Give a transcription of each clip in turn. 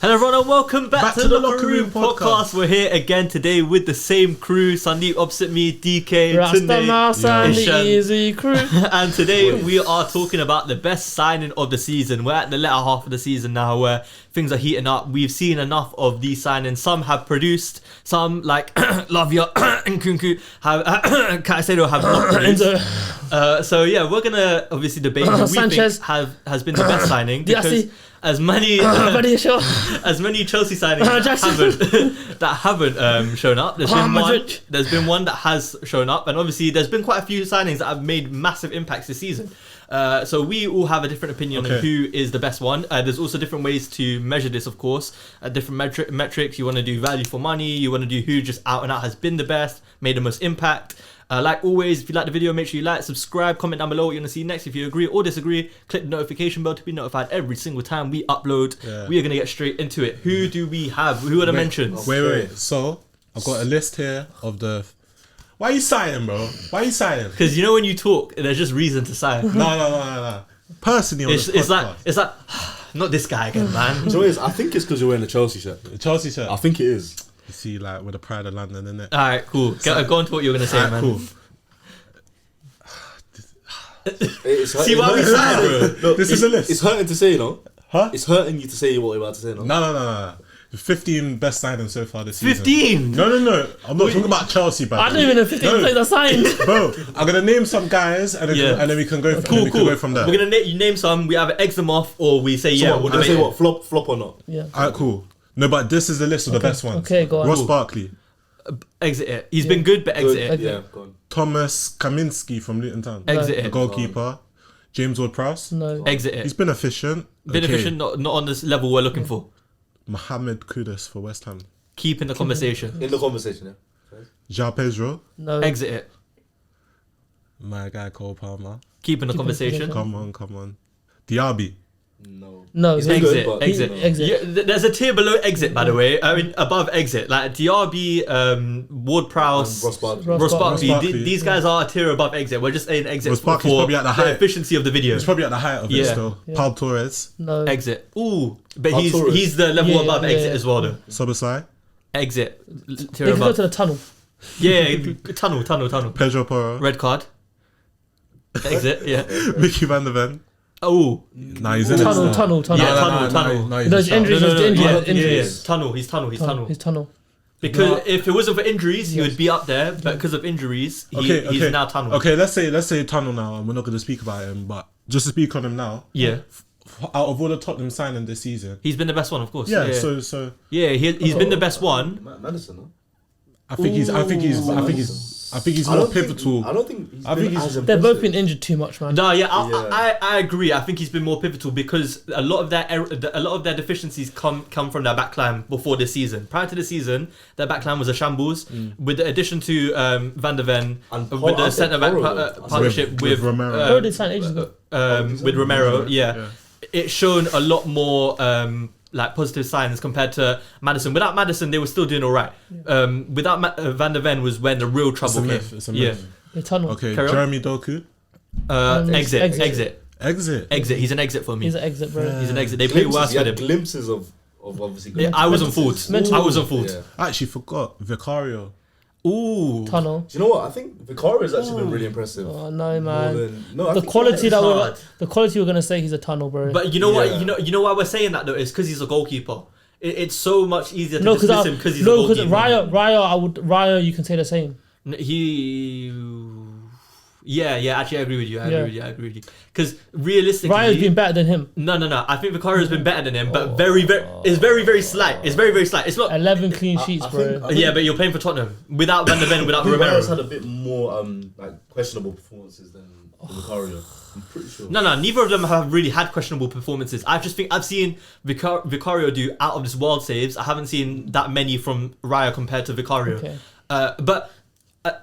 Hello everyone and welcome back to the Locker Room podcast. We're here again today with the same crew. Sandeep opposite me, DK, Rastamas, the easy crew. And today we are talking about the best signing of the season. We're at the latter half of the season now where things are heating up. We've seen enough of these signings. Some have produced, some like Lavia and Kunku have Caicedo have not produced. So yeah, we're gonna obviously debate who we think has been the best signing because as many Chelsea signings that haven't shown up. There's been one that has shown up, and obviously there's been quite a few signings that have made massive impacts this season. So we all have a different opinion on who is the best one. There's also different ways to measure this, of course. Different metrics. You want to do value for money. You want to do who just out and out has been the best, made the most impact. Like always, if you like the video, make sure you like, subscribe, comment down below what you want to see next. If you agree or disagree, click the notification bell to be notified every single time we upload. We are going to get straight into it. Who do we have? Who are the mentions? Wait. So, I've got a list here of the... Why are you signing, bro? Why are you signing? Because you know when you talk, there's just reason to sign. No. Personally on it's like, not this guy again, man. So I think it's because you're wearing a Chelsea shirt. A Chelsea shirt? I think it is. You see, like, with the pride of London, innit? Alright, cool. Go on to what you're going to say, man. Cool. See why we signed, bro? Look, this is a list. It's hurting to say, no? Huh? It's hurting you to say what you're about to say, no? No. 15 best signings so far this season. 15? No. I'm not talking about Chelsea, bro. I don't even know 15 players are signed. Bro, I'm going to name some guys and then we can go Can go from there. We're going to name some, we either X them off or we say we'll say what, flop or not? Yeah. Alright, cool. No, but this is the list of the best ones. Okay, go on. Ross Barkley. Exit it. He's been good, but exit it. Yeah, go on. Thomas Kaminski from Luton Town. Exit it. The goalkeeper. James Ward-Prowse. No. Exit it. He's been efficient. Not on this level we're looking for. Mohamed Kudus for West Ham. Keep in the conversation. In the conversation, yeah. João Pedro. No. Exit it. My guy Cole Palmer. Keep in the conversation. Come on. Diaby. No. Exit. Exit. Yeah, there's a tier below exit, by the way. I mean, above exit. Like Diaby, Ward-Prowse, Ross Barkley. These guys are a tier above exit. We're just saying exit for probably at the height. efficiency of the video. He's probably at the height of it still. Yeah. Paul Torres. No. Exit. Ooh. But he's the level above exit as well, though. Sobosai. Exit. Tier They can above. go to the tunnel. Yeah, tunnel. Pedro Porro. Red card. Exit, yeah. Mickey van der Ven. Oh. Nah, he's in it. Tunnel. Yeah, tunnel. There's injuries. Tunnel. He's tunnel. Because if it wasn't for injuries, he would be up there. But because of injuries, he's now tunnel. Okay, let's say tunnel now, and we're not going to speak about him. But just to speak on him now, yeah. Out of all the Tottenham signing this season, he's been the best one, of course. Yeah. So. Yeah, he's been the best one. Madison, no? I think he's more pivotal. I don't think he's been as They've both been injured too much, man. No, I agree. I think he's been more pivotal because a lot of their deficiencies come from their backline before this season. Prior to the season, their backline was a shambles. With the addition to Van der Ven, with the centre back partnership with Romero, with Romero, it's shown a lot more like positive signs compared to Maddison. Without Maddison, they were still doing all right. Without Van der Ven was when the real trouble came. Tunnel. Okay, Jeremy Doku. Exit. He's an exit for me. He's an exit, bro. He's an exit. They play worse with him. Glimpses of obviously. Yeah, I was on fault. Yeah. I actually forgot Vicario. Ooh. Tunnel. Do you know what? I think Vicario has actually been really impressive. Oh no, man. The quality we're gonna say he's a tunnel, bro. But you know what? You know why we're saying that though? It's because he's a goalkeeper. It's so much easier to dismiss him because he's a goalkeeper. Raya, you can say the same. Actually, I agree with you. Because realistically, Raya's been better than him. No. I think Vicario's been better than him, but it's very slight. It's very slight. It's not 11 clean sheets, bro. But you're playing for Tottenham without Van der Ven, without Romero. Raya's had a bit more questionable performances than Vicario. I'm pretty sure. No, neither of them have really had questionable performances. I just think I've seen Vicario do out of this world saves. I haven't seen that many from Raya compared to Vicario. Okay. But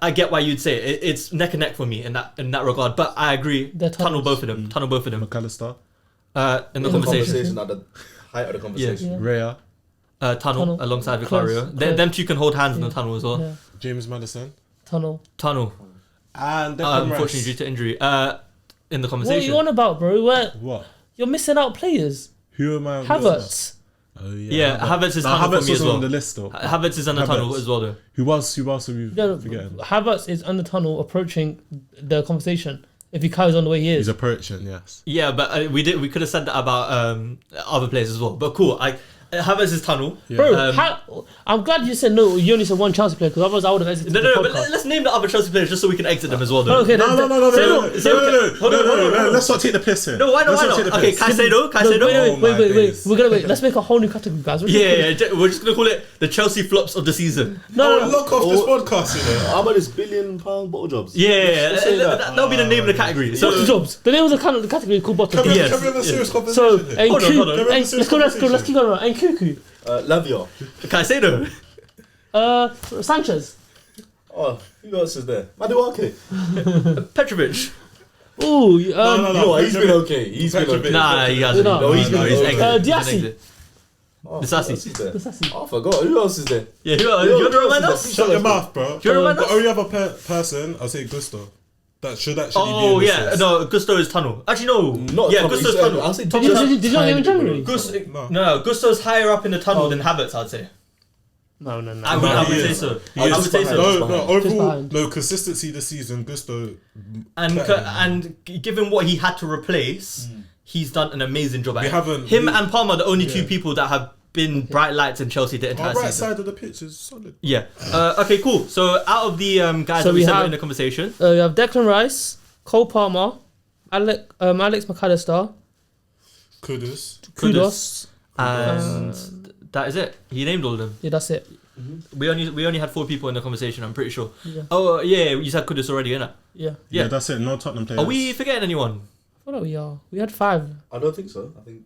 I get why you'd say it. It's neck and neck for me in that regard. But I agree. Tunnel both of them. McAllister. In the conversation. At the height of the conversation. Raya. Tunnel alongside Vicario. Them two can hold hands in the tunnel as well. Yeah. James Maddison. Tunnel. And unfortunately due to injury. In the conversation. What are you on about, bro? What? You're missing out players. Who am I? Havertz. Oh Yeah, Havertz is tunnel for Havertz me as wasn't well. on the list though. Havertz is on the tunnel as well, though. Who else are we No, forgetting? Havertz is on the tunnel approaching the conversation. If he carries on the way he is. He's approaching, yes. Yeah, but we could have said that about other players as well. But cool, Havertz is tunnel. Yeah. Bro, I'm glad you said no. You only said one Chelsea player because otherwise I would have exited No, the but podcast. let's name the other Chelsea players just so we can exit them as well, though. Okay, No. Hold on. Let's not take the piss here. No, why not? Okay, Caicedo. Wait. We're gonna wait. Let's make a whole new category, guys. Yeah, we're just gonna call it the Chelsea flops of the season. No. Lock off this podcast, you know. How about this £1 billion bottle jobs? Yeah, Let's say that. that'll be the name of the category. Bottle So, jobs. The name of the category is called bottle Can we jobs. Yes. have a serious conversation So, here? Hold on. let's keep going. And Cuckoo. Lavia. Caicedo. Sanchez. Oh, who else is there? Maduake. Petrovic. Ooh, No. He's been okay. He's been okay. Nah, he hasn't. No. No, he's No, exited. Diassi. Oh, Disasi. who else is there? Disasi. Oh, I forgot. Who else is there? Yeah, you want to remind us? Shut your mouth, bro. Do you remember The us? only other person, I'll say Gusto. That should actually be Oh in this yeah, list. no, Gusto is tunnel. Actually, no. Not Yeah, Tom, Gusto's he's- tunnel. I'll say Did Tom. you not name in January? No, Gusto's higher up in the tunnel than Havertz, I'd say. No. I would he say is. so. He I is would say behind. so. No, Just overall, behind. no consistency this season. Gusto, And given what he had to replace, he's done an amazing job at We it. haven't- Him we- and Palmer are the only two Yeah. people that have been bright lights in Chelsea the entire our right season. side of the pitch is solid. Yeah. Okay, cool. So out of the guys So that we we said were have- in the conversation, We have Declan Rice, Cole Palmer, Alex McAllister, Kudus. and that is it. He named all of them. Yeah, that's it. We only had 4 people in the conversation, I'm pretty sure. Yeah. Oh yeah, you said Kudus already, innit? Yeah. Yeah. Yeah. That's it. No Tottenham players. Are we forgetting anyone? I thought we are. We had 5. I don't think so. I think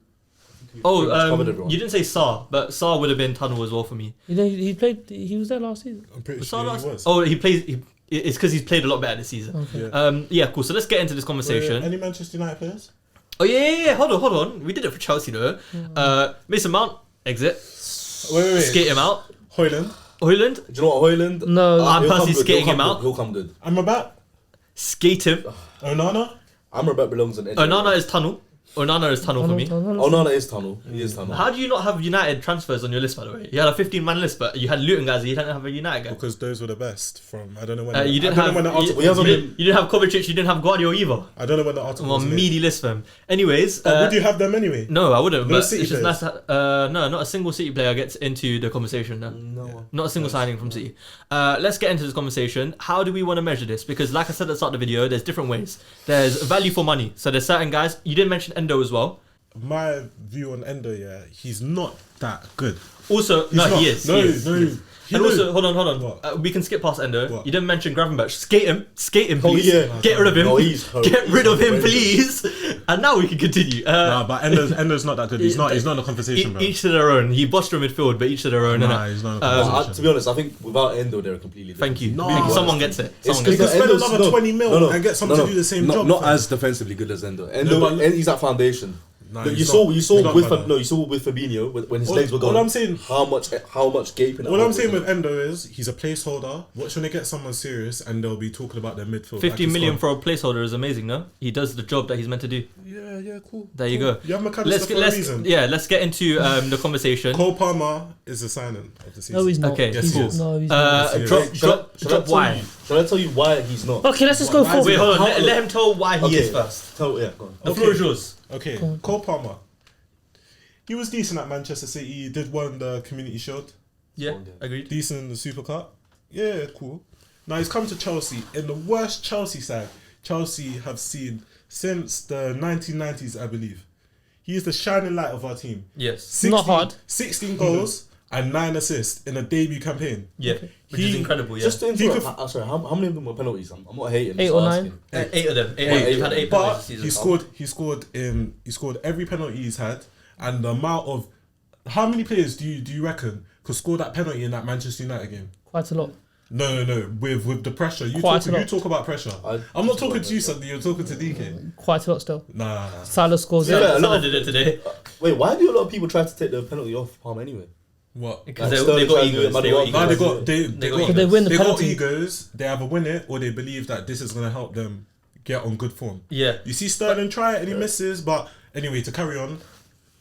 we Oh, pretty much covered everyone. you didn't say Saar, but Saar would have been tunnel as well for me. He played. He was there last season. I'm pretty Was sure Saar he last- was. Oh, he plays. It's because he's played a lot better this season. Okay. Yeah. Yeah, cool. So let's get into this conversation. Any Manchester United players? Oh yeah. Hold on. We did it for Chelsea though. Mason Mount exit. Wait. Skate him out. Hoyland. Hoyland. Do you know what, Hoyland? No. I'm he'll come personally good, skating he'll come him good, out. He'll come good. Amrabat. Skate him. Onana. Amrabat belongs in. Onana is tunnel. Onana is tunnel for me. Onana is tunnel. He is tunnel. How do you not have United transfers on your list, by the way? You had a 15-man list, but you had Luton guys. You didn't have a United guy. Because those were the best from. I don't know when. You didn't I don't have. know when the article. we haven't You been- didn't have Kovacic. You didn't have Guardiola either. I don't know when the article. Well, was made. meaty list for him. Anyways, But would you have them anyway? no, I wouldn't. No but City it's just nice. players? No, not a single City player gets into the conversation. No, No. not a single signing from City. Let's get into this conversation. How do we want to measure this? Because, like I said at the start of the video, there's different ways. There's value for money. So there's certain guys. You didn't mention Endo as well. My view on Endo, yeah, he's not that good. Also, He's not. he is. No, he is. no. He is. He And knows. also, hold on. What? We can skip past Endo. What? You didn't mention Gravenberch. Skate him, Oh, please. yeah. Get rid of him. No, he's Get rid of him, horrendous. please. And now we can continue. Nah, but Endo's not that good. He's not in the conversation, bro. Each to their own. He bossed from midfield, but each to their own. Nah, innit? he's not in the Well, conversation. to be honest, I think without Endo, they're completely different. Thank you. No. Thank you. Well, Someone gets it. It's Someone He gets can it. spend Endo's- another 20 mil and get someone to do the same job. Not fam. as defensively good as Endo. Endo, No, but- he's that foundation. Nah, Look, he's you not. saw He's not, with brother. you saw with Fabinho when his All- legs were all gone. I'm saying- how much gaping. What I'm saying with Endo is he's a placeholder. Watch when they get someone serious and they'll be talking about their midfield. 50 like million it's for a placeholder is amazing, no? He does the job that he's meant to do. gone. Yeah, cool. There you Cool. go. You have McAllister Let's for get, a reason. let's get into the conversation. Cole Palmer is the signing of the season. No, he's not. Okay, Yes, he cool. is. No, he's not. Yes, Drop why. Shall I tell you why he's not? Okay, let's just go Why- forward. Wait, hold on. How- Let him tell why he Okay. is first. Go on. The floor is yours. Okay, Cole Palmer. He was decent at Manchester City. He did win the Community Shield. Yeah, agreed. Decent in the Super Cup. Yeah, cool. Now he's come to Chelsea in the worst Chelsea side Chelsea have seen since the 1990s, I believe. He is the shining light of our team. Yes. Not hard. 16 goals and 9 assists in a debut campaign. Yeah. Which is He- incredible, yeah. Just to He interrupt, could- sorry, how many of them were penalties? I'm not hating. 8 just or asking. 9. 8 of them. You've had 8 But penalties this season. he scored every penalty he's had, and the amount of how many players do you reckon could score that penalty in that Manchester United game? Quite a lot. No. With the pressure, you Quite a lot. talk about pressure. I'm not talking to you, Sunday. You're talking to DK. Quite a lot still. Nah. Salah scores. Yeah, it. a lot Salah of- did it today. Wait, why do a lot of people try to take the penalty off Palmer anyway? What? Because Like they Sterling got tried to do it, egos. They got Madueke Nah, egos. they got They got got Because they win the they got penalty. egos. They either win it or they believe that this is gonna help them get on good form. Yeah. You see Sterling try it and he misses, but anyway, to carry on,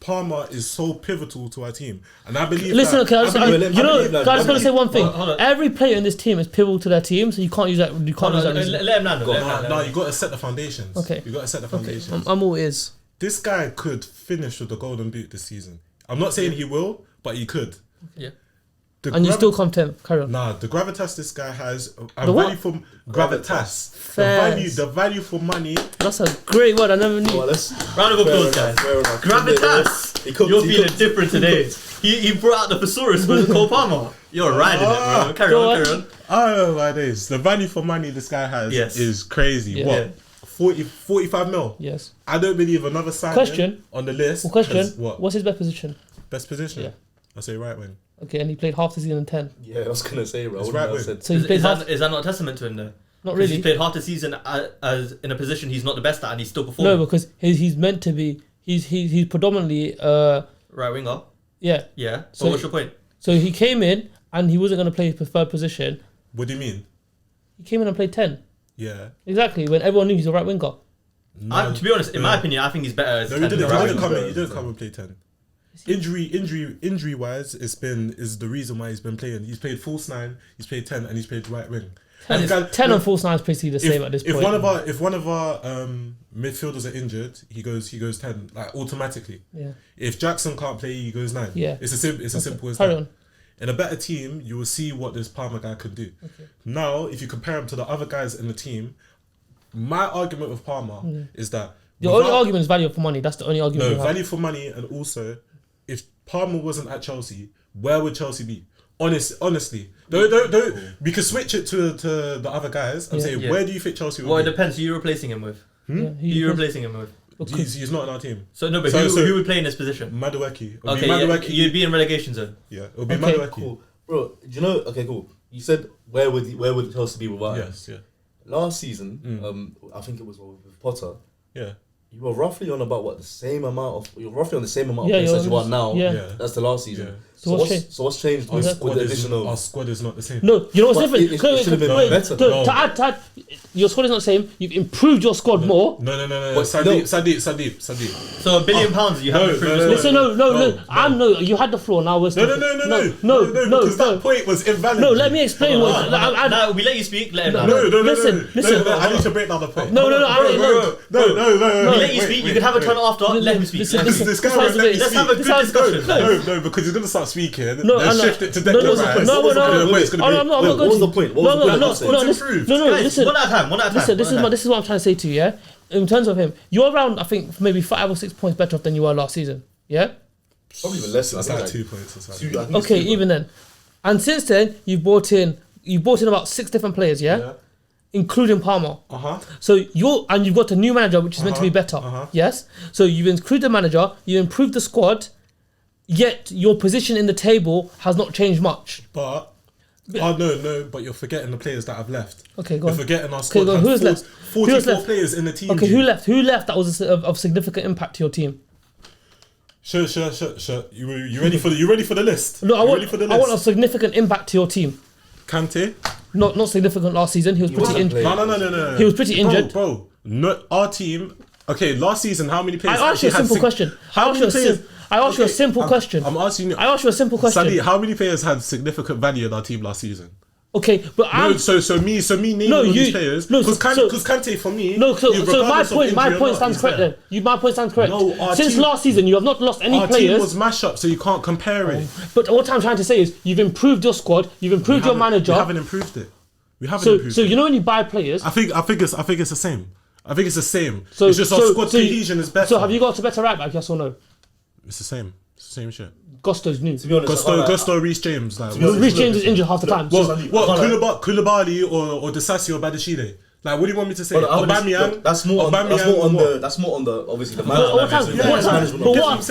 Palmer is so pivotal to our team, and I believe. Listen, that, okay, I just got to say one thing. Hold on. Every player in this team is pivotal to their team, so you can't use that. You can't use that. reason. Let him land. No, you got to set the foundations. Okay. You got to set the foundations. I'm all ears. This guy could finish with the Golden Boot this season. I'm not saying he will, but he could. Yeah. And you still come 10th. Carry on. Nah, the gravitas this guy has. The what? Value for gravitas. Fairs. The value for money. That's a great word. I never knew. Well, Round of applause, guys. Gravitas. You're feeling different today. He brought out the thesaurus with Cole Palmer. You're riding it, bro. Carry on. Oh my days. The value for money this guy has is crazy. Yeah. What? 45 mil? Yes. I don't believe another signing Question. on the list. Well, question. has- What? What's his best position? Best position? Yeah. I'll say right wing. Okay, and he played half the season in 10. Yeah, I was gonna say, bro. It's I wouldn't right have wing. said- So he played half. Is that not a testament to him though? Not 'Cause really. He's played half the season as in a position he's not the best at, and he's still performing. No, because he's meant to be. He's predominantly. Right winger. Yeah. Yeah. So- So what's your point? So he came in and he wasn't going to play his preferred position. What do you mean? He came in and played 10. Yeah. Exactly, when everyone knew he's a right winger. To be honest, in my opinion, I think he's better as No, 10 he than didn't, a right he didn't winger. come in. He didn't come and play 10. Injury wise, is the reason why he's been playing. He's played false 9, he's played 10, and he's played right wing. 10 and false 9 is basically the same at this point. If one of our midfielders are injured, he goes 10 like automatically. Yeah. If Jackson can't play, he goes 9. Yeah. It's as simple as Carry that. on. In a better team, you will see what this Palmer guy can do. Okay. Now, if you compare him to the other guys in the team, my argument with Palmer is that Your only argument is value for money. That's the only argument. no you have. value for money, and also if Palmer wasn't at Chelsea, where would Chelsea be? Honestly, don't. We can switch it to the other guys and say, Yeah. where do you think Chelsea would Well, it be? depends. Who you replacing him with? Yeah, Who you replacing him with? He's not in our team. So no, but So- who would play in this position? Madueke. It'll Okay, be yeah, Madueke. you'd be in relegation zone. Yeah, it'll be Okay, Madueke. Cool, bro. Do you know? Okay, cool. You said where would Chelsea be without him? Yes, yeah. Last season, I think it was with Potter. Yeah. You were roughly on about what the same amount of. You're roughly on the same amount Yeah, of points you're as you are now. yeah. Yeah. That's the last season. Yeah. So what's changed? So what's changed Our with squad, the addition of? our squad is not the same. No, you know what's But different? it should have been better. No. To add, your squad is not the same. You've improved your squad more. No. But Sandeep. So £1 billion you have No, improved no, your no, squad. Listen, no. You had the floor. Now we're No, because that point was invalid. No, let me explain. Now we let you speak. Let him No, land. No, Listen. I need to break down the point. No. We let you wait, speak. You wait, can have a wait. turn after. Let him speak. Listen, Let him speak. This guy sounds won't let me Let's have a speak. good discussion. No, because he's gonna start speaking. No, then I'm not- shift it to no, Declan no, Rice. no, What's no, the no, point it's gonna I'm be? not Wait, going what was to. the point? What was the point? Squad's improved. No, Guys, listen. one at a time. Listen, this is what I'm trying to say to you, yeah? In terms of him, you're around, I think, maybe 5 or 6 points better off than you were last season, yeah? Probably even less. That's I think like 2 points or something. I think it's Okay, 2, even then. And since then, you've brought in about 6 different players, yeah? Yeah. Including Palmer. So you've got a new manager, which is meant to be better, yes? So you've included the manager, you improved the squad, yet your position in the table has not changed much. But no, but you're forgetting the players that have left. Okay, go on. You're forgetting our squad. go on, had who's left? 44 Who's left? players in the team. Okay, G. who left? Who left that was of significant impact to your team? Sure. You ready for the list? No, You ready for the I want a list? significant impact to your team. Kante? Not significant last season. He was pretty wasn't injured. playing. No. He was pretty injured. Bro. No, our team. Okay, last season, how many players? I asked you a actually had simple question. I asked you a simple question. I'm asking you. I asked you a simple question. Sadi, how many players had significant value in our team last season? Okay, but No, so me naming all these players. no, Because so- Kante for me. No, so my regardless of point injury or not, stands he's correct. there. Then my point stands correct. No, our Since team- last season, you have not lost any Our team players. was mash up, so you can't compare it. But what I'm trying to say is, you've improved your squad. You've improved your manager. We haven't improved it. We haven't improved So it. you know when you buy players. I think it's the same. I think it's the same. So it's just our squad you- cohesion is better. So have you got a better right back? Yes or no? It's the same. It's the same shit. Gusto's new. To be honest, Gusto, Reece James. Like, be honest, Rich James is injured half the time. what? So- Koulibaly or Disasi or Badashile? Like, what do you want me to say? But Aubameyang. that's more on the obviously the management.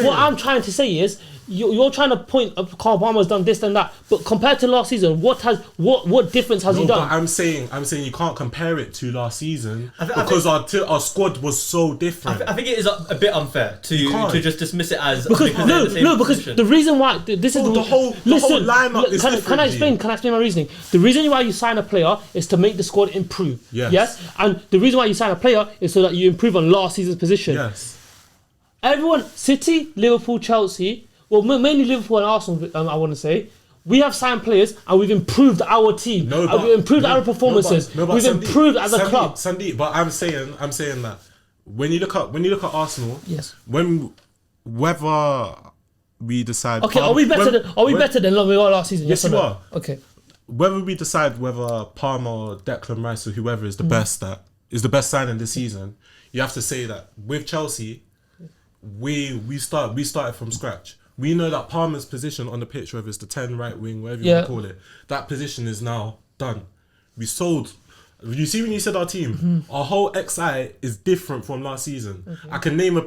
What I'm trying to say is you're trying to point up Carl Palmer's done this and that, but compared to last season, what difference has he But done? I'm saying you can't compare it to last season I because our squad was so different. I think it is a bit unfair can't. to just dismiss it as Because they're in the same because position. the reason why this is the whole lineup is Can I different, explain? G. Can I explain my reasoning? The reason why you sign a player is to make the squad improve. Yes. Yes, and the reason why you sign a player is so that you improve on last season's position. Yes. everyone, City, Liverpool, Chelsea, well, mainly Liverpool and Arsenal, I want to say, we have signed players and we've improved our team. We've improved our performances. We've improved as a club. Sandeep, but I'm saying that when you look at Arsenal, yes, whether we decide, okay, are we better than we were last season? Yes, you are. Okay. Whether we decide whether Palmer or Declan Rice or whoever is the best signing this season, you have to say that with Chelsea, we started from scratch. We know that Palmer's position on the pitch, whether it's the 10 right wing, whatever you want to call it, that position is now done. We sold. You see when you said our team, our whole XI is different from last season. Okay. I can name a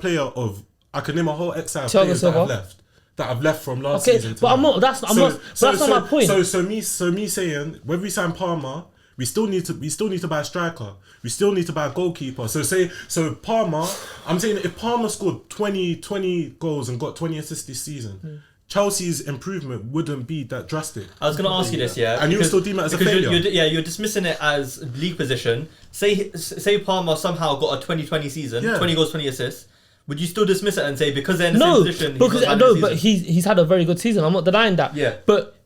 whole XI of players that have left from last season. But that's not my point. So me saying when we sign Palmer, we still need to buy a striker. We still need to buy a goalkeeper. So Palmer, I'm saying if Palmer scored 20 goals and got 20 assists this season, Chelsea's improvement wouldn't be that drastic. I was going to ask you this, and you still deem it as a failure. You're dismissing it as league position. Say Palmer somehow got a 20-20 season, 20 goals, 20 assists. Would you still dismiss it and say because they're in the same position? But he's had a very good season. I'm not denying that. Yeah, but.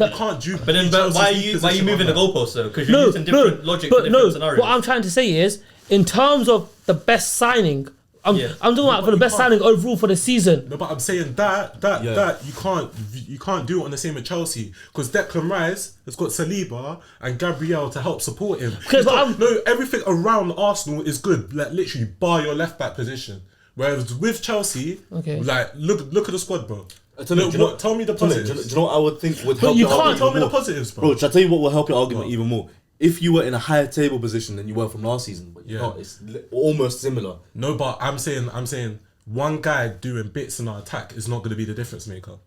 You can't do. But why are you moving the goalposts though? Because you're using different logic for different scenarios. What I'm trying to say is, in terms of the best signing, I'm talking about for the best signing overall for the season. No, but I'm saying that you can't do it on the same with Chelsea because Declan Rice has got Saliba and Gabriel to help support him. Everything around Arsenal is good. Like literally, bar your left back position. Whereas with Chelsea, like look at the squad, bro. Tell me the positives. Do you know what I would think would help? You can't tell me the positives, bro. Shall I tell you what will help your argument even more? If you were in a higher table position than you were from last season, but you're not, it's almost similar. No, but I'm saying one guy doing bits in our attack is not going to be the difference maker.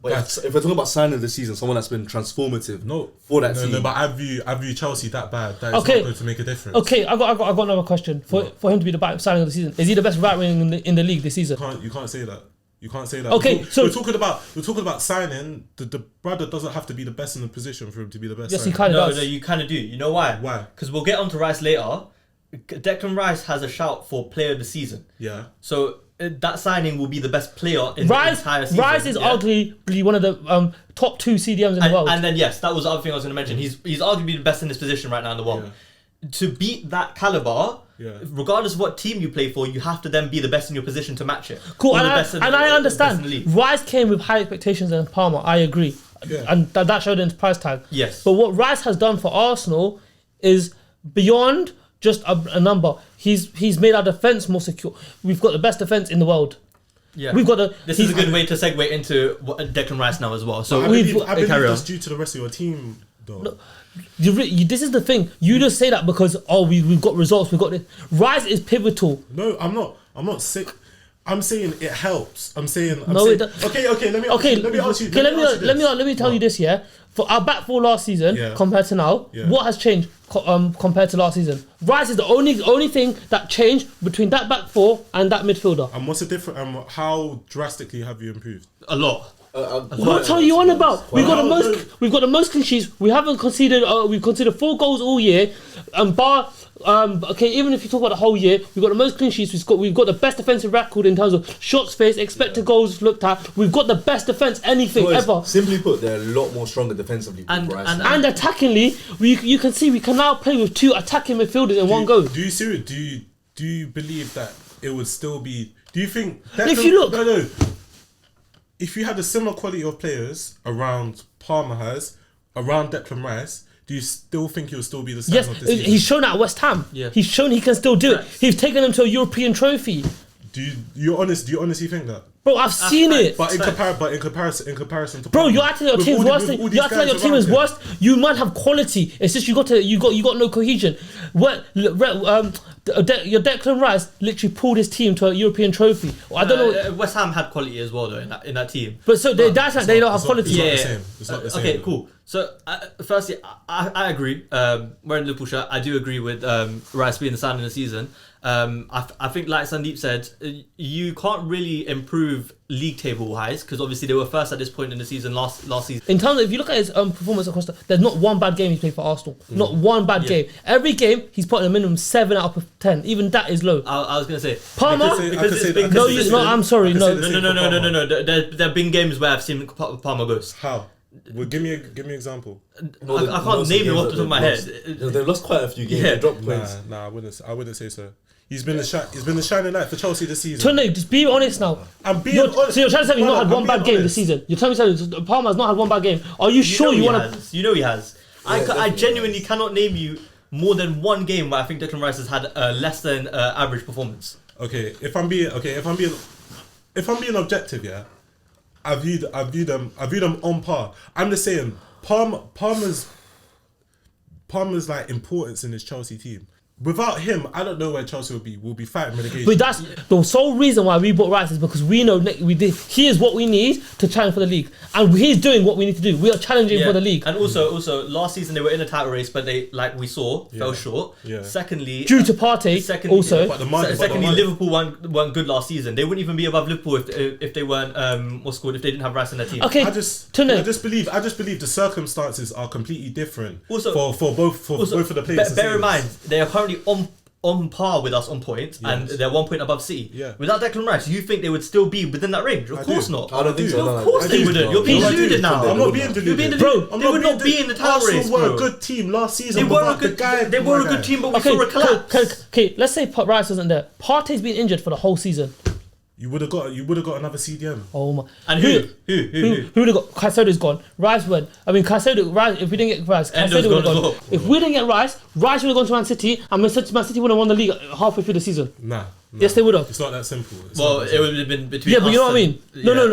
But if we're talking about signing this season, someone that's been transformative for that team. No, but I view Chelsea that bad. That is not going to make a difference. Okay, I got another question. For him to be the signing of the season, is he the best right wing in the league this season? You can't say that. You can't say that. Okay, we're talking about signing. The brother doesn't have to be the best in the position for him to be the best. Yes, he kind of does. No, you kind of do. You know why? Why? Because we'll get onto Rice later. Declan Rice has a shout for player of the season. Yeah. So that signing will be the best player in the entire season. Rice is arguably one of the top 2 CDMs in the world. And then yes, that was the other thing I was going to mention. He's arguably the best in this position right now in the world. Yeah. To beat that caliber. Yeah. Regardless of what team you play for, you have to then be the best in your position to match it. Cool, and I understand. Rice came with high expectations than Palmer. I agree, and that showed in his price tag. Yes, but what Rice has done for Arsenal is beyond just a number. He's made our defense more secure. We've got the best defense in the world. Yeah, we've got This is a good way to segue into Declan Rice now as well. So I believe that's due to the rest of your team, though. No, this is the thing. You just say that because we've got results. We've got this. Rice is pivotal. No, I'm not sick. I'm saying it helps. Okay. Let me ask you. Let me tell you this. Yeah, for our back four last season compared to now, what has changed compared to last season? Rice is the only thing that changed between that back four and that midfielder. And what's the difference? How drastically have you improved? A lot. What are you on about? We've got the most clean sheets. We haven't conceded. We've conceded 4 goals all year. Even if you talk about the whole year, we've got the most clean sheets. We've got the best defensive record in terms of shots faced, expected goals looked at. We've got the best defense ever. Simply put, they're a lot more stronger defensively. And attackingly, you can see we can now play with 2 attacking midfielders in one go. Do you believe that it would still be? Do you think? If you look, no. If you had a similar quality of players around Palmer has, around Declan Rice, do you still think he'll still be the same? Yes, he's shown at West Ham. Yeah. He's shown he can still do it. He's taken them to a European trophy. Do you honestly think that? Bro, I've seen it. But in comparison to bro, you're acting like your team's worse. You're acting like your team is worse. You might have quality. It's just you got no cohesion. Your Declan Rice literally pulled his team to a European trophy. I don't know. West Ham had quality as well though in that team. But so they don't have quality. It's not the same. Okay, cool. So firstly, I agree. Wearing the Liverpool shirt, I do agree with Rice being the signing of the season. I think, like Sandeep said, you can't really improve league table wise because obviously they were first at this point in the season last season. In terms of, if you look at his performance across there's not one bad game he's played for Arsenal. Not one bad game. Every game he's put in a minimum 7 out of 10. Even that is low. I was gonna say Palmer. because it's been No, consistent. I'm sorry. No. No. There have been games where I've seen Palmer ghost. How? Well, give me an example. I can't name them off the top of my head. They've lost quite a few games. Yeah. They dropped points. Nah, I wouldn't say so. He's been the shining light for Chelsea this season. So no, just be honest now. I'm being honest. So you're trying to tell me he's not had one bad game this honest. season. You're telling me Palmer has not had one bad game. Are you sure you want to? You know he has. I definitely genuinely cannot name you more than one game where I think Declan Rice has had a less than average performance. Okay, if I'm being objective, yeah, I view them on par. I'm just saying Palmer's like importance in this Chelsea team. Without him, I don't know where Chelsea will be fighting relegation. But that's the sole reason why we bought Rice is because we know he is what we need to challenge for the league, and he's doing what we need to do. We are challenging for the league. And also last season they were in a title race, but they, like we saw, fell short. Yeah. Secondly, Due to Partey, also. But the money- Liverpool weren't good last season. They wouldn't even be above Liverpool if they weren't if they didn't have Rice in their team. Okay, I just believe the circumstances are completely different. Also, for both of the players. Bear in mind, they are currently on par with us on points, and they're 1 point above City. Yeah. Without Declan Rice, you think they would still be within that range? Of course not. I don't think so. Of course they wouldn't. You're being deluded now. I'm not being deluded. Bro, they would not be in the title race, Arsenal were bro. a good team last season. They were a good team, but we saw a collapse. Okay, let's say Rice wasn't there. Partey's been injured for the whole season. You would have got another CDM. Oh my! And who would have got? Caicedo's gone. Rice went. I mean, Rice. If we didn't get Rice, Endo's Caicedo would have gone gone. as well. If we didn't get Rice would have gone to Man City, and Man City would have won the league halfway through the season. Nah. Yes, they would have. It's not that simple. Well, it would have been between. Yeah, but you know what I mean.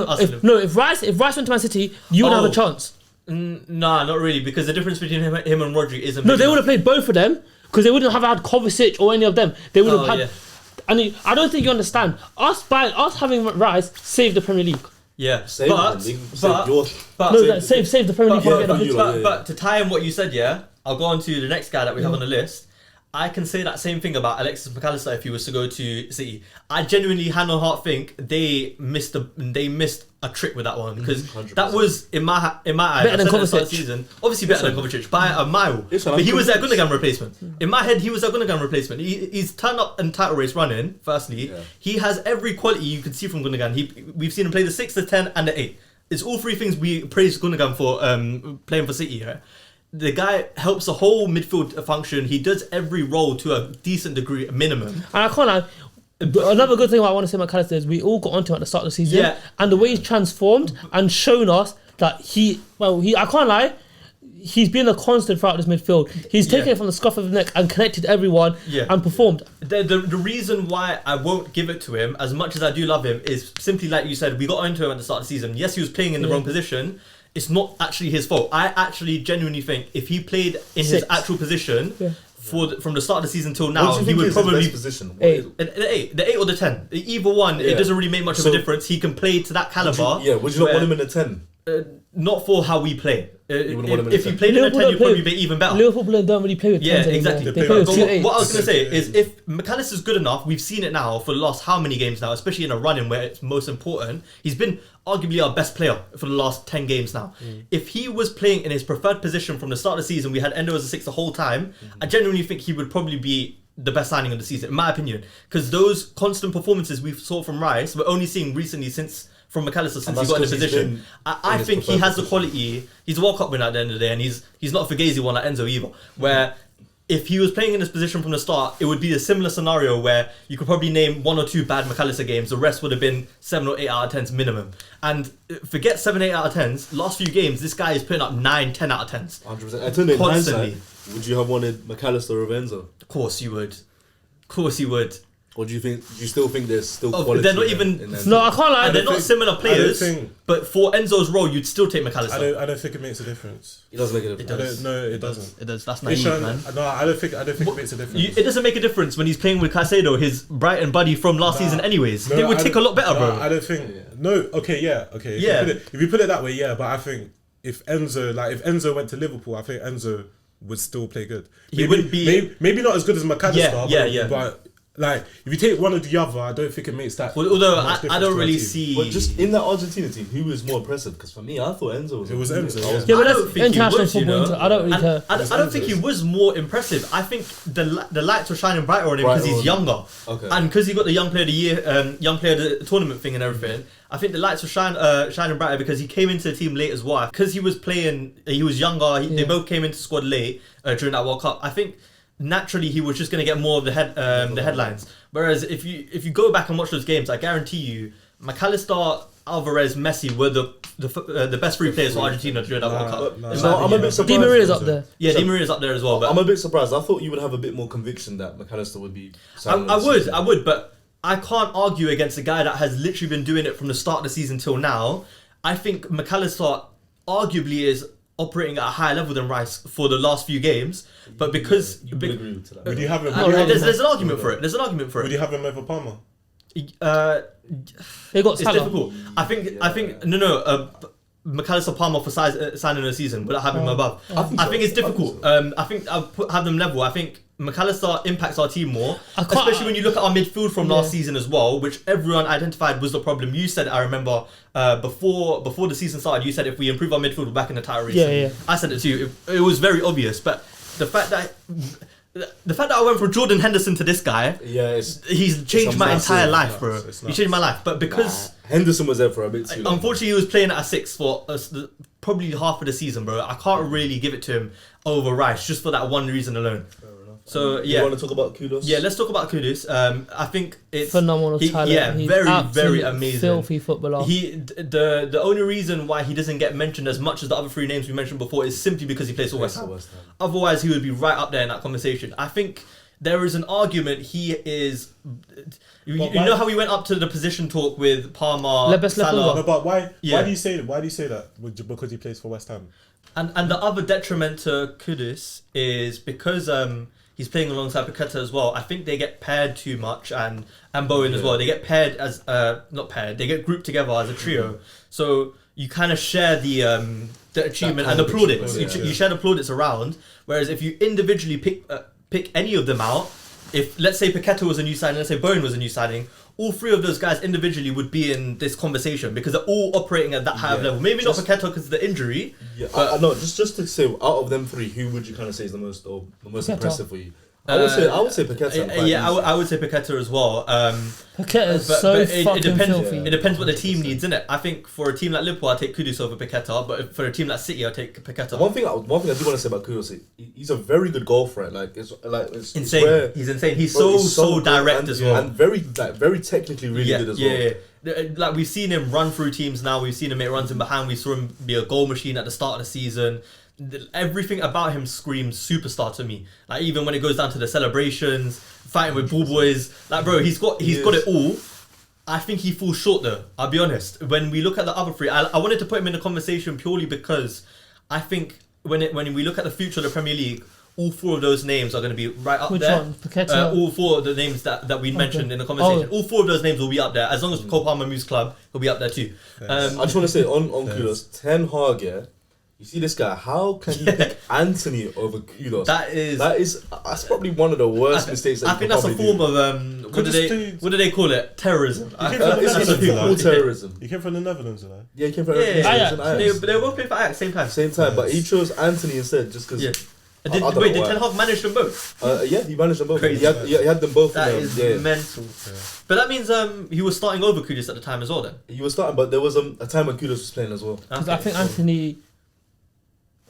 us No. If Rice went to Man City, you would have a chance. Nah, not really, because the difference between him and Rodri isn't. No, they would have played both of them because they wouldn't have had Kovacic or any of them. They would have had. Yeah. And I don't think you understand. Us having Rice saved the Premier League. Yeah, Save but Save the Premier League. But to tie in what you said, yeah, I'll go on to the next guy that we have on the list. I can say that same thing about Alexis McAllister if he was to go to City. I genuinely, hand on heart, think they missed a trick with that one because 100%. that was in my eyes Better than Kovacic. season. Obviously better than Kovacic by a mile. But he was their Gundogan replacement. In my head, he was their Gundogan replacement. He's turned up in title race running. Firstly, he has every quality you could see from Gundogan. We've seen him play the 6, the 10, and the 8. It's all three things we praise Gundogan for playing for City. Yeah? The guy helps the whole midfield function. He does every role to a decent degree, minimum. And I can't lie. Another good thing I want to say about McAllister is we all got onto him at the start of the season. Yeah. And the way he's transformed and shown us that I can't lie, he's been a constant throughout this midfield. He's taken it from the scruff of the neck and connected everyone and performed. The reason why I won't give it to him, as much as I do love him, is simply like you said, we got onto him at the start of the season. Yes, he was playing in the wrong position. It's not actually his fault. I actually genuinely think if he played in his actual position from the start of the season till now, he would probably his best position. the 8 or the 10. Either one, it doesn't really make much of a difference. He can play to that caliber. Would you not want him in the 10? Not for how we play. If he in played in the 10, you'd probably be even better. Liverpool don't really play with 10s anymore. Exactly. They play with 2 What I 8s. was going to say is if McAllister's good enough, we've seen it now for the last how many games now, especially in a run-in where it's most important. He's been arguably our best player for the last 10 games now. If he was playing in his preferred position from the start of the season, we had Endo as a 6 the whole time, I genuinely think he would probably be the best signing of the season, in my opinion. Because those constant performances we saw from Rice, we're only seeing recently from McAllister since he got in the position. I think he has the quality. He's a World Cup winner at the end of the day, and he's not a Fugazi one like Enzo either. Where if he was playing in this position from the start, it would be a similar scenario where you could probably name 1 or 2 bad McAllister games. The rest would have been 7 or 8 out of 10s minimum. And forget 7, 8 out of 10s. Last few games, this guy is putting up 9, 10 out of 10s. 100%. I tell you, in Constantly. hindsight, would you have wanted McAllister or Enzo? Of course you would. Of course you would. Or do you still think there's still quality? They're not even. in No, I can't lie. They're not similar players. But for Enzo's role, you'd still take McAllister. I don't think it makes a difference. It does make a difference. It doesn't. It does. That's naive, man. No, I don't think it makes a difference. It doesn't make a difference when he's playing with Caicedo, his Brighton buddy from last season. Anyways, they would tick a lot better, bro. I don't think. No. Okay. Yeah. Okay. If you put it that way, yeah. But I think if Enzo went to Liverpool, I think Enzo would still play good. He wouldn't be. Maybe not as good as McAllister. Yeah. But Like, if you take one or the other, I don't think it makes that. Although much I difference don't to our really team. see. But just in that Argentina team, who was more impressive? Because for me, I thought Enzo was. It was Enzo, I was- Yeah, but I that's don't think he international was, you football. know. I don't really And care. I don't think he was more impressive. I think the lights were shining brighter on him because he's Brighter younger, Okay. and because he got the young player of the year, young player of the tournament thing and everything. I think the lights were shining brighter because he came into the team late as well. Because he was playing, he was younger. They both came into squad late during that World Cup. I think naturally he was just going to get more of the headlines. Whereas if you go back and watch those games, I guarantee you, McAllister, Alvarez, Messi were the best three players for Argentina during that World Cup. nah. in So my I'm a opinion. bit surprised. Di Maria's up there. Yeah, So- Di Maria's up there as well. But I'm a bit surprised. I thought you would have a bit more conviction that McAllister would be. signing I this would, season. but I can't argue against a guy that has literally been doing it from the start of the season till now. I think McAllister arguably is operating at a higher level than Rice for the last few games, but because You would agree with that. Would you have him? there's an argument for it. There's an argument for Would it. you have him over Palmer? They got It's Salah. difficult. I think McAllister Palmer for signing a season, but I have him above. I think it's difficult. I think I'll have them level. I think McAllister impacts our team more, especially when you look at our midfield from last season as well, which everyone identified was the problem. You said, I remember before the season started, you said if we improve our midfield, we're back in the title race. Yeah. I said it to you. It was very obvious, but the fact that I went from Jordan Henderson to this guy, he's changed my massive- entire life, bro. it's He changed my life, but because. Henderson was there for a bit too long. Unfortunately, he was playing at a 6 for probably half of the season, bro. I can't really give it to him over Rice just for that one reason alone. Fair enough. So You want to talk about Kudos? yeah, let's talk about Kudus. I think it's Phenomenal talent. Yeah, He's very absolute amazing. Filthy footballer. The only reason why he doesn't get mentioned as much as the other three names we mentioned before is simply because he plays for West Ham. Otherwise, he would be right up there in that conversation. I think there is an argument he is. You know how we went up to the position talk with Palmer, Lebes Salah, No, but why? Yeah. Why do you say that? Because he plays for West Ham. and the other detriment to Kudus is because he's playing alongside Paqueta as well. I think they get paired too much, and Bowen as well. They get paired as not paired. They get grouped together as a trio. So you kind of share the achievement and the plaudits. You share the plaudits around. Whereas if you individually pick any of them out, if let's say Paqueta was a new signing, let's say Bowen was a new signing, all three of those guys individually would be in this conversation because they're all operating at that high of level. Maybe not Paqueta because of the injury. Yeah, I know. Just to say, out of them three, who would you kind of say is the most Paqueta. impressive for you? I would say Paqueta. I would say Paqueta as well. Paqueta is But so it fucking depends. filthy. It depends what the team needs, innit? I think for a team like Liverpool, I take Kudus over Paqueta, but for a team like City, I take Paqueta. One thing I do want to say about Kudos, he's a very good goal threat. It's Insane. It's rare. He's insane. He's Bro, so good direct and, as well. and very technically really good as well. Yeah. Like we've seen him run through teams now. We've seen him make runs in behind. We saw him be a goal machine at the start of the season. Everything about him screams superstar to me. Like even when it goes down to the celebrations, fighting with ball boys. Like bro, he's got it all. I think he falls short though. I'll be honest. When we look at the other three, I wanted to put him in the conversation purely because I think when we look at the future of the Premier League, all four of those names are going to be right up Which there. one? Paqueta? All four of the names that we mentioned in the conversation. All four of those names will be up there. As long as Cole Palmer moves club, he'll be up there too. I just want to say on Kudos, Ten Hag, you see this guy, how can you pick Anthony over Kudos? That's probably one of the worst mistakes that I you think can that's a probably form of what do they call it? Terrorism. It's football terrorism. He came from the Netherlands, you know. Yeah, he came from Yeah. Ajax. They were both playing for Ajax same time. But he chose Anthony instead just because. Yeah. I don't Did know why. Ten Hag manage them both? Yeah, he managed them both. Crazy. He had them both. That in is yeah. mental. But that means he was starting over Kudus at the time as well then. He was starting, but there was a time when Kudos was playing as well. Because I think Anthony,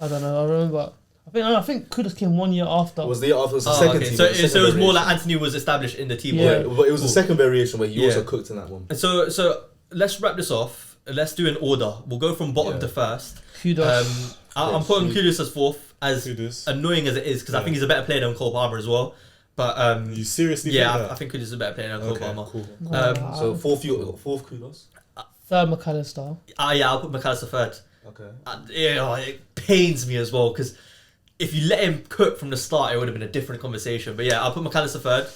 I don't know. I remember. I think Kudus came 1 year after. It was the year after. It was the second team. So the second it was more like variation. Anthony was established in the team. Yeah. But it was the second variation where he Yeah. also cooked in that one. So let's wrap this off. Let's do an order. We'll go from bottom to first. Kudus. I'm putting Kudus as fourth, as Kudus. annoying as it is, because I think he's a better player than Cole Palmer as well. But You seriously yeah, think that? I think Kudus is a better player than Cole Okay, Palmer. cool. So fourth Kudos. Third McAllister. Yeah, I'll put McAllister third. Okay. It pains me as well, because if you let him cook from the start, it would have been a different conversation. But yeah, I'll put McAllister third.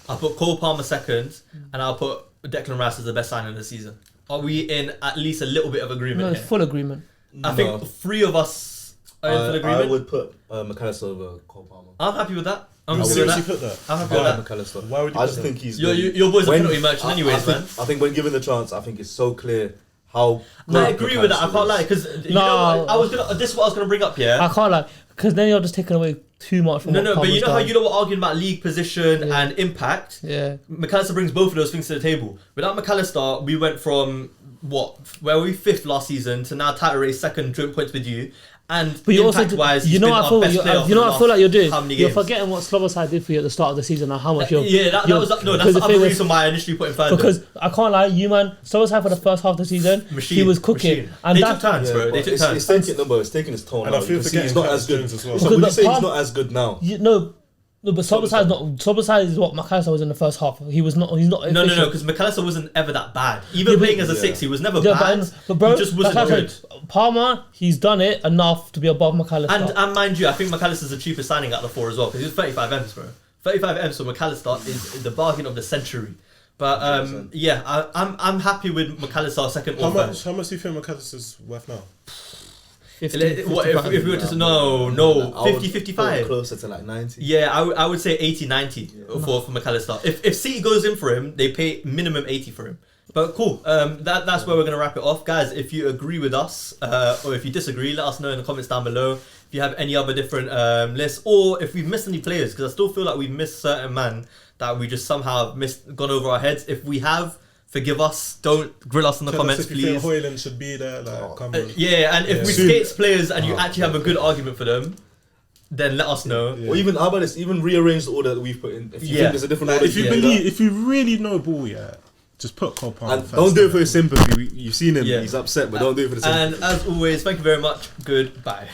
I'll put Cole Palmer second, and I'll put Declan Rice as the best signing of the season. Are we in at least a little bit of agreement No, here? it's full agreement. I think three of us I would put McAllister over Cole Palmer. I'm happy with that. I'm seriously put that. I'm happy with that. McAllister. Why would you? I just think he's your boy's a penalty merchant, anyways, man. I think when given the chance, I think it's so clear how. I agree with that. I can't lie because you know what, I was gonna. This is what I was gonna bring up. Yeah, I can't lie because then you're just taking away too much from. No, but you know how you know we're arguing about league position and impact. Yeah, McAllister brings both of those things to the table. Without McAllister, we went from where were we 5th last season to now title race 2nd, joint points with you. And but you impact also, wise, you know what I feel, I feel like you're doing. You're games. Forgetting what Sloboside did for you at the start of the season and how much you're. That's the other reason why I initially put him further. Because I can't lie, you man, Sloboside for the first half of the season, he was cooking. And they took turns, bro. They took turns. It's taking his tone. And I feel he's not as good as well. So would you say he's not as good now? No, but Sloboside is what McAllister was in the first half. He's not. No, because McAllister wasn't ever that bad. Even playing as a 6, he was never bad. But bro, he just wasn't good. Palmer, he's done it enough to be above McAllister. And mind you, I think McAllister's the cheapest signing out of the 4 as well because he was 35 M's, bro. 35 M's for McAllister is the bargain of the century. But I'm happy with McAllister second or third. How much do you think McAllister's worth now? 50, if we were to no 50 55 closer to like 90. Yeah, I would say 80 90 for McAllister. If City goes in for him, they pay minimum 80 for him. But cool, that's where we're gonna wrap it off, guys. If you agree with us or if you disagree, let us know in the comments down below. If you have any other different lists or if we've missed any players, because I still feel like we've missed certain man that we just somehow gone over our heads. If we have, forgive us. Don't grill us in the comments, please. If you think Hoyland should be there, come on. And if we skates players and you actually have a good argument for them, then let us know. Or even how about this? Even rearrange the order that we've put in. If you think there's a different order, if you really know ball, just put Cole Palmer first. Don't do it for his sympathy. You've seen him; he's upset, but don't do it for the sympathy. And as always, thank you very much. Goodbye.